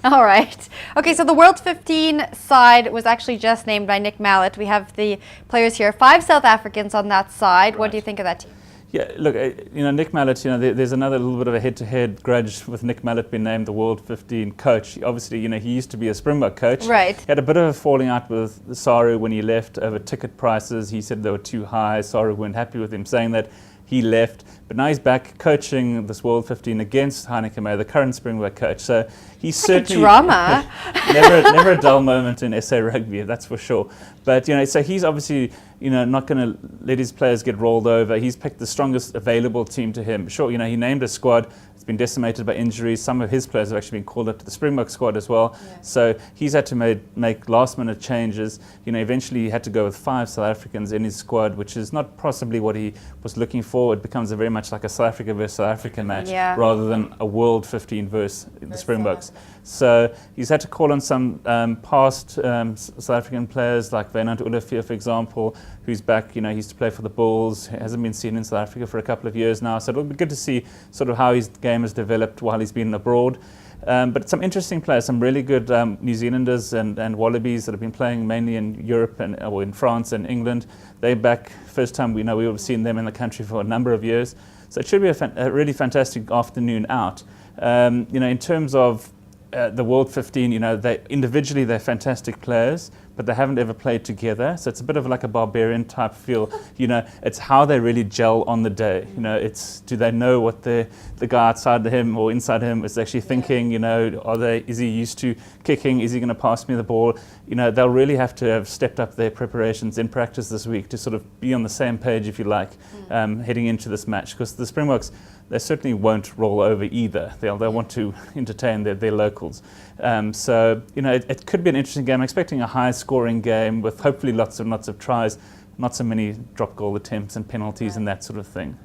All right. Okay, so the World 15 side was actually just named by Nick Mallett. We have the players here, 5 South Africans on that side. What do you think of that team? Yeah, look, Nick Mallett, there's another little bit of a head-to-head grudge with Nick Mallett being named the World 15 coach. Obviously, he used to be a Springbok coach. Right. He had a bit of a falling out with Saru when he left over ticket prices. He said they were too high. Saru weren't happy with him saying that. He left, but now he's back coaching this World 15 against Heineke Meyer, the current Springbok coach. So he's certainly drama. never a dull moment in SA rugby, that's for sure. But so he's obviously not going to let his players get rolled over. He's picked the strongest available team to him. Sure, he named a squad. It's been decimated by injuries. Some of his players have actually been called up to the Springbok squad as well. Yeah. So he's had to make last-minute changes. Eventually he had to go with 5 South Africans in his squad, which is not possibly what he was looking for. It becomes very much like a South Africa versus South Africa match, rather than a World 15 versus the Springboks. So he's had to call on some past South African players like Wynand Olivier, for example, who's back. He used to play for the Bulls. He hasn't been seen in South Africa for a couple of years now. So it'll be good to see sort of how his game has developed while he's been abroad. But some interesting players, some really good New Zealanders and Wallabies that have been playing mainly in Europe or in France and England. They're back. First time we would have seen them in the country for a number of years. So it should be a really fantastic afternoon out. In terms of the World 15, individually they're fantastic players, but they haven't ever played together. So it's a bit of like a barbarian type feel. It's how they really gel on the day. Do they know what the guy outside him or inside him is actually thinking? Is he used to kicking? Is he going to pass me the ball? They'll really have to have stepped up their preparations in practice this week to sort of be on the same page, if you like, heading into this match. Because the Springboks, they certainly won't roll over either. They'll want to entertain their locals. So it could be an interesting game. I'm expecting a high-scoring game with hopefully lots of tries, not so many drop goal attempts and penalties and that sort of thing.